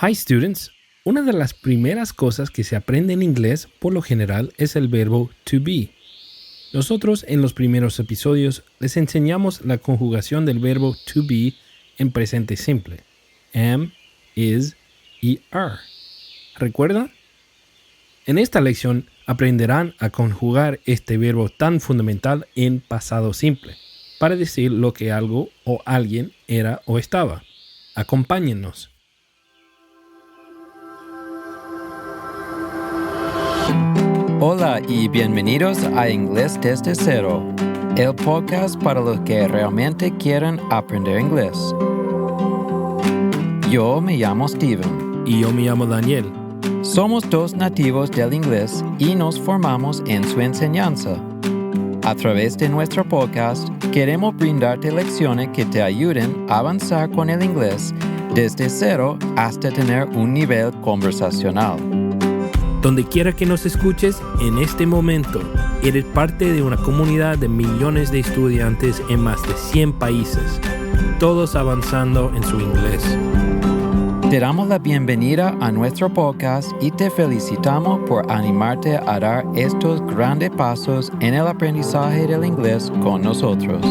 Hi students. Una de las primeras cosas que se aprende en inglés por lo general es el verbo to be. Nosotros en los primeros episodios les enseñamos la conjugación del verbo to be en presente simple. Am, is y are. ¿Recuerdan? En esta lección aprenderán a conjugar este verbo tan fundamental en pasado simple para decir lo que algo o alguien era o estaba. Acompáñennos. Hola y bienvenidos a Inglés desde cero, el podcast para los que realmente quieren aprender inglés. Yo me llamo Steven. Y yo me llamo Daniel. Somos dos nativos del inglés y nos formamos en su enseñanza. A través de nuestro podcast, queremos brindarte lecciones que te ayuden a avanzar con el inglés desde cero hasta tener un nivel conversacional. Donde quiera que nos escuches en este momento, eres parte de una comunidad de millones de estudiantes en más de 100 países, todos avanzando en su inglés. Te damos la bienvenida a nuestro podcast y te felicitamos por animarte a dar estos grandes pasos en el aprendizaje del inglés con nosotros.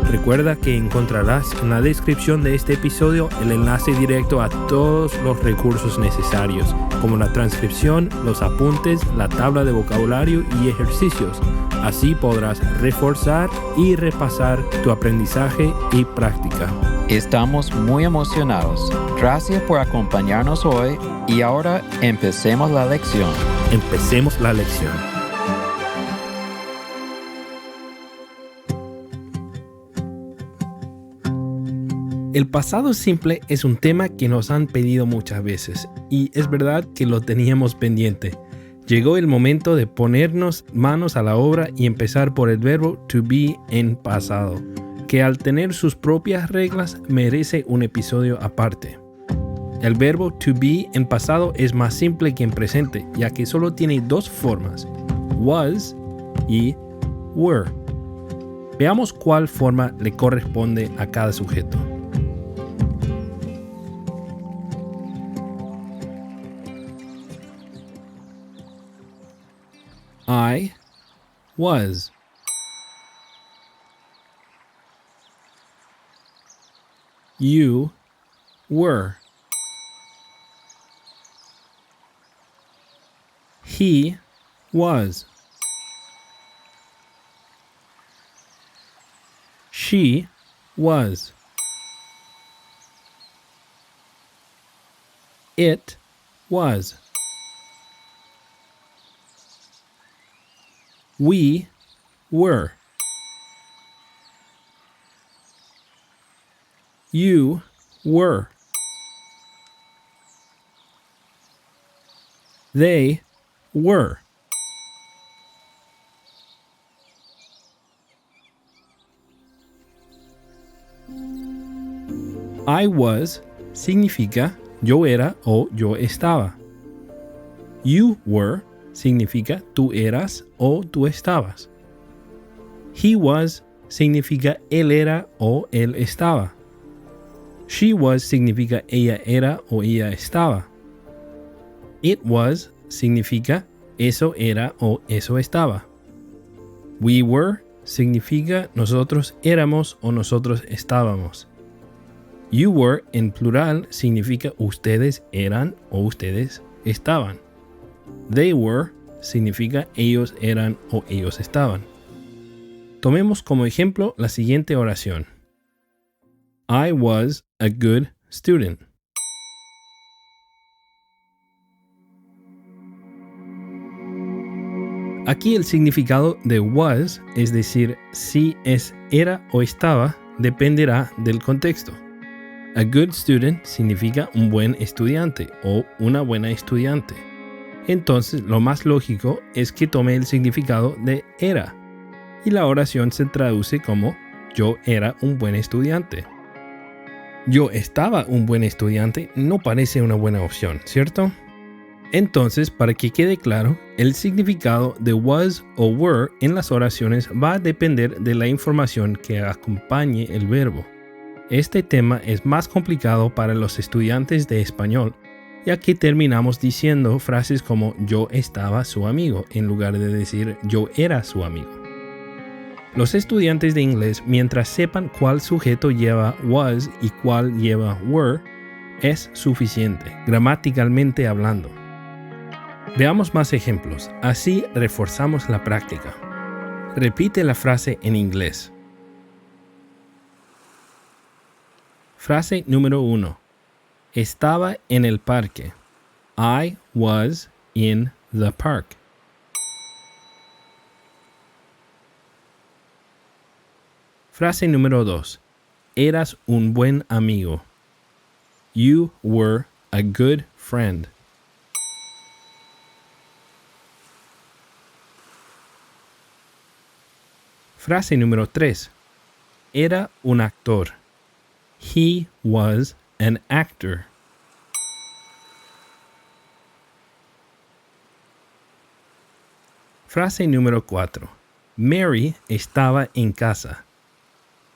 Recuerda que encontrarás en la descripción de este episodio el enlace directo a todos los recursos necesarios, como la transcripción, los apuntes, la tabla de vocabulario y ejercicios. Así podrás reforzar y repasar tu aprendizaje y práctica. Estamos muy emocionados. Gracias por acompañarnos hoy y ahora empecemos la lección. Empecemos la lección. El pasado simple es un tema que nos han pedido muchas veces y es verdad que lo teníamos pendiente. Llegó el momento de ponernos manos a la obra y empezar por el verbo to be en pasado, que al tener sus propias reglas merece un episodio aparte. El verbo to be en pasado es más simple que en presente, ya que solo tiene dos formas, was y were. Veamos cuál forma le corresponde a cada sujeto. I was. You were. He was. She was. It was. We were. You were. They were. I was significa yo era o yo estaba. You were significa tú eras o tú estabas. He was significa él era o él estaba. She was significa ella era o ella estaba. It was significa eso era o eso estaba. We were significa nosotros éramos o nosotros estábamos. You were en plural significa ustedes eran o ustedes estaban. They were significa ellos eran o ellos estaban. Tomemos como ejemplo la siguiente oración. I was a good student. Aquí el significado de was, es decir, si es era o estaba, dependerá del contexto. A good student significa un buen estudiante o una buena estudiante. Entonces, lo más lógico es que tome el significado de era. Y la oración se traduce como yo era un buen estudiante. Yo estaba un buen estudiante no parece una buena opción, ¿cierto? Entonces, para que quede claro, el significado de was o were en las oraciones va a depender de la información que acompañe el verbo. Este tema es más complicado para los estudiantes de español, ya que terminamos diciendo frases como yo estaba su amigo en lugar de decir yo era su amigo. Los estudiantes de inglés, mientras sepan cuál sujeto lleva was y cuál lleva were, es suficiente, gramaticalmente hablando. Veamos más ejemplos, así reforzamos la práctica. Repite la frase en inglés. Frase número 1. Estaba en el parque. I was in the park. Frase número 2. Eras un buen amigo. You were a good friend. Frase número 3. Era un actor. He was an actor. Frase número 4. Mary estaba en casa.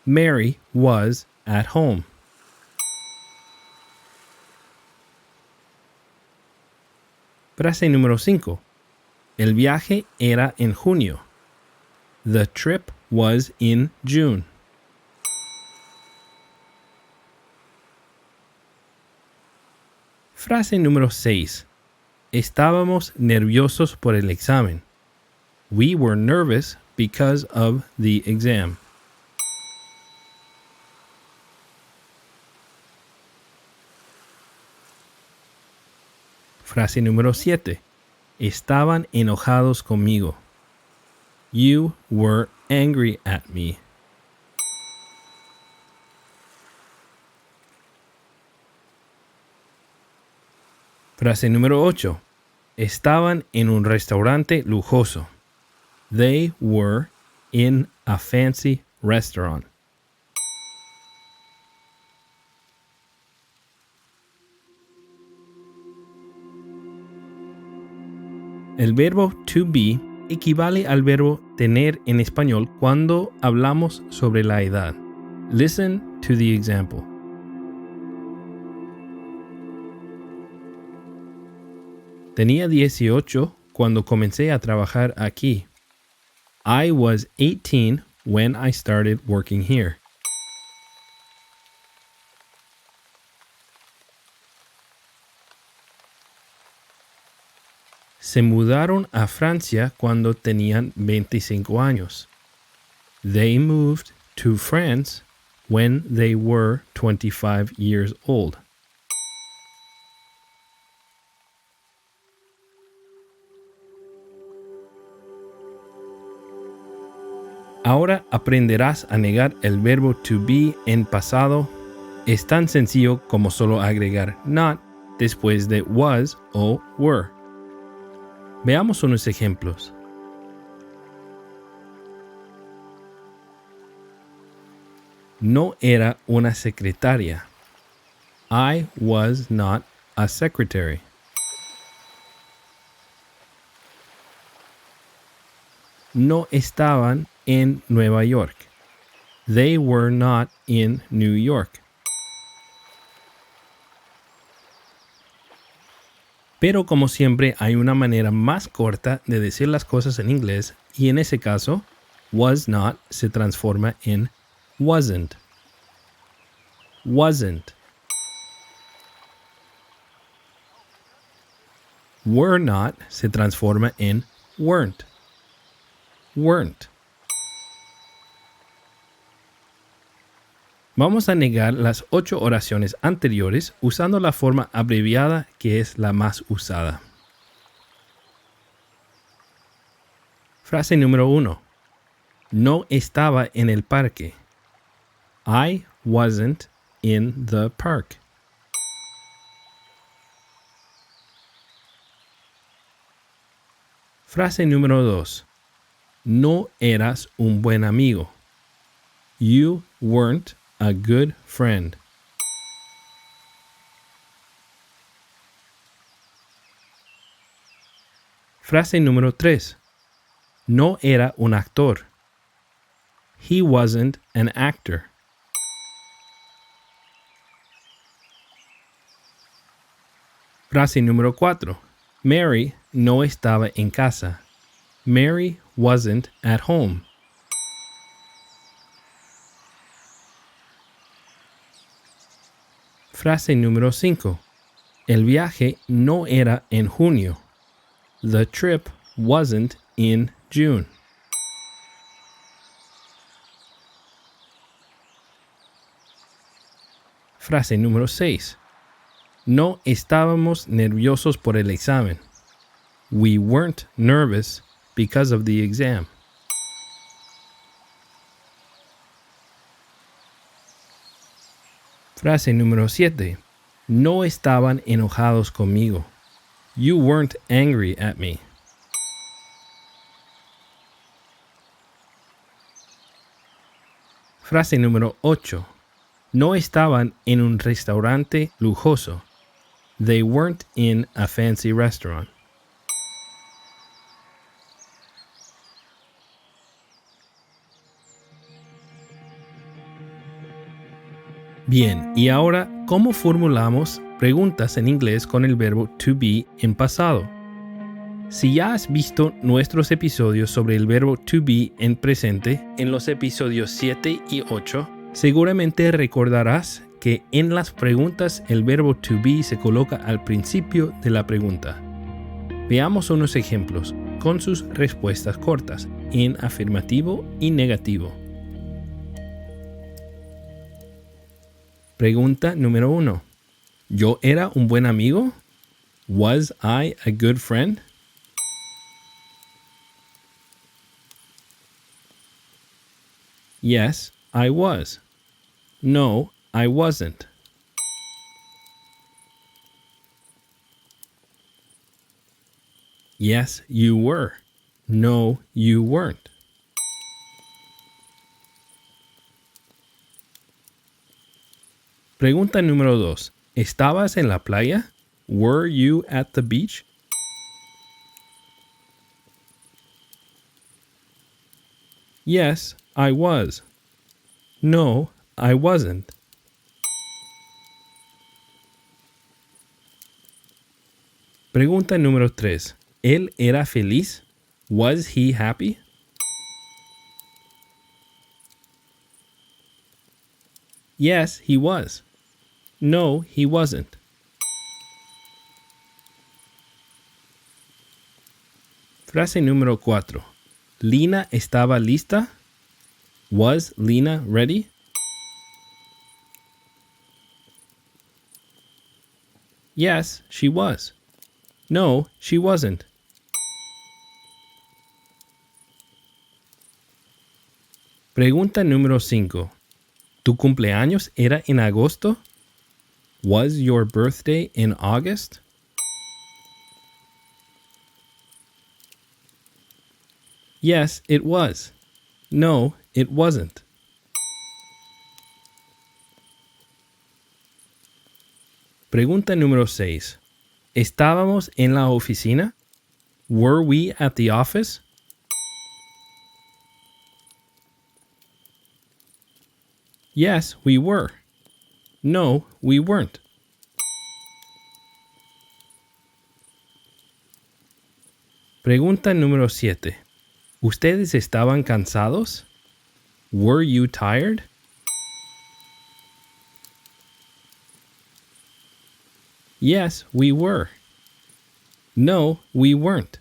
Mary was at home. Frase número 5. El viaje era en junio. The trip was in June. Frase número 6. Estábamos nerviosos por el examen. We were nervous because of the exam. Frase número 7. Estaban enojados conmigo. You were angry at me. Frase número 8. Estaban en un restaurante lujoso. They were in a fancy restaurant. El verbo to be equivale al verbo tener en español cuando hablamos sobre la edad. Listen to the example. Tenía 18 cuando comencé a trabajar aquí. I was 18 when I started working here. Se mudaron a Francia cuando tenían 25 años. They moved to France when they were 25 years old. Ahora aprenderás a negar el verbo to be en pasado. Es tan sencillo como solo agregar not después de was o were. Veamos unos ejemplos. No era una secretaria. I was not a secretary. No estaban en Nueva York. They were not in New York. Pero como siempre hay una manera más corta de decir las cosas en inglés y en ese caso, was not se transforma en wasn't. Wasn't. Were not se transforma en weren't. Weren't. Vamos a negar las 8 oraciones anteriores usando la forma abreviada que es la más usada. Frase número 1. No estaba en el parque. I wasn't in the park. Frase número 2. No eras un buen amigo. You weren't a good friend. Frase número 3. No era un actor. He wasn't an actor. Frase número 4. Mary no estaba en casa. Mary wasn't at home. Frase número 5. El viaje no era en junio. The trip wasn't in June. Frase número 6. No estábamos nerviosos por el examen. We weren't nervous because of the exam. Frase número 7. No estaban enojados conmigo. You weren't angry at me. Frase número 8. No estaban en un restaurante lujoso. They weren't in a fancy restaurant. Bien, y ahora, ¿cómo formulamos preguntas en inglés con el verbo to be en pasado? Si ya has visto nuestros episodios sobre el verbo to be en presente, en los episodios 7 y 8, seguramente recordarás que en las preguntas el verbo to be se coloca al principio de la pregunta. Veamos unos ejemplos con sus respuestas cortas en afirmativo y negativo. Pregunta número 1. ¿Yo era un buen amigo? Was I a good friend? Yes, I was. No, I wasn't. Yes, you were. No, you weren't. Pregunta número 2. ¿Estabas en la playa? Were you at the beach? Yes, I was. No, I wasn't. Pregunta número 3. ¿Él era feliz? Was he happy? Yes, he was. No, he wasn't. Frase número 4. ¿Lina estaba lista? Was Lina ready? Yes, she was. No, she wasn't. Pregunta número 5. ¿Tu cumpleaños era en agosto? Was your birthday in August? Yes, it was. No, it wasn't. Pregunta número 6. ¿Estábamos en la oficina? Were we at the office? Yes, we were. No, we weren't. Pregunta número 7. ¿Ustedes estaban cansados? Were you tired? Yes, we were. No, we weren't.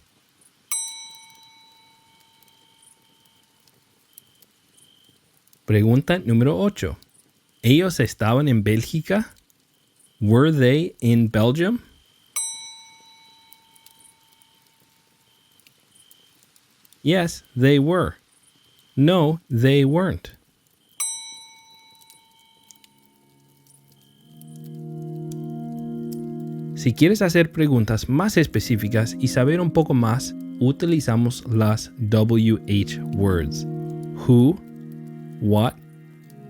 Pregunta número 8. ¿Ellos estaban en Bélgica? Were they in Belgium? Yes, they were. No, they weren't. Si quieres hacer preguntas más específicas y saber un poco más, utilizamos las WH words. Who, what,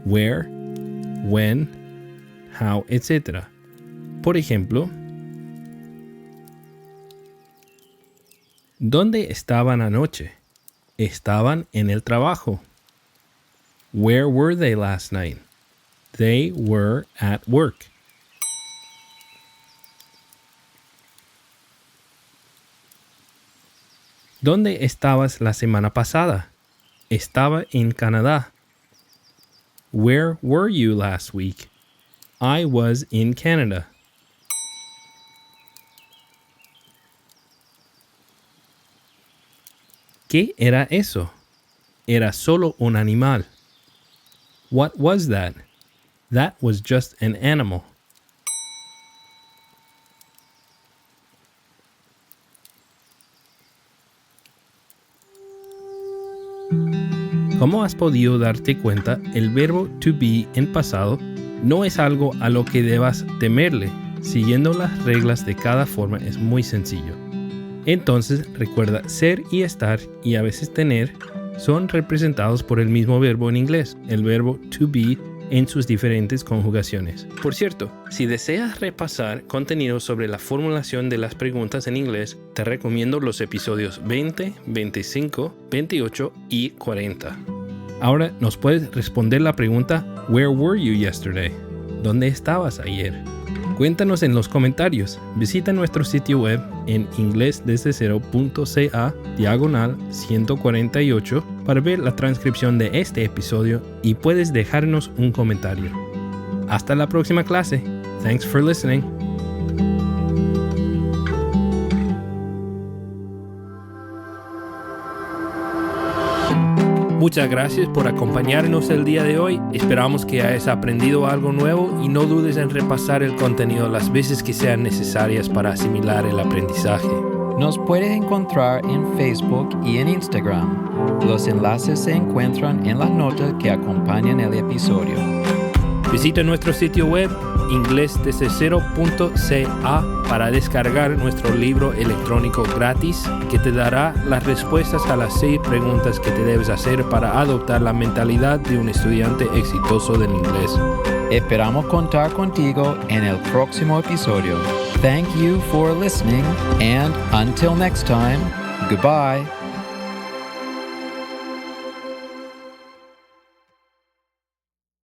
where, when, how, etc. Por ejemplo, ¿dónde estaban anoche? Estaban en el trabajo. Where were they last night? They were at work. ¿Dónde estabas la semana pasada? Estaba en Canadá. Where were you last week? I was in Canada. ¿Qué era eso? Era solo un animal. What was that? That was just an animal. Como has podido darte cuenta, el verbo to be en pasado no es algo a lo que debas temerle. Siguiendo las reglas de cada forma es muy sencillo. Entonces recuerda, ser y estar y a veces tener son representados por el mismo verbo en inglés, el verbo to be en sus diferentes conjugaciones. Por cierto, si deseas repasar contenido sobre la formulación de las preguntas en inglés, te recomiendo los episodios 20, 25, 28 y 40. Ahora nos puedes responder la pregunta Where were you yesterday? ¿Dónde estabas ayer? Cuéntanos en los comentarios. Visita nuestro sitio web en inglesdesdecero.ca/148 para ver la transcripción de este episodio y puedes dejarnos un comentario. Hasta la próxima clase. Thanks for listening. Muchas gracias por acompañarnos el día de hoy. Esperamos que hayas aprendido algo nuevo y no dudes en repasar el contenido las veces que sean necesarias para asimilar el aprendizaje. Nos puedes encontrar en Facebook y en Instagram. Los enlaces se encuentran en las notas que acompañan el episodio. Visita nuestro sitio web inglesdesdecero.ca para descargar nuestro libro electrónico gratis que te dará las respuestas a las 6 preguntas que te debes hacer para adoptar la mentalidad de un estudiante exitoso del inglés. Esperamos contar contigo en el próximo episodio. Thank you for listening, and until next time, goodbye.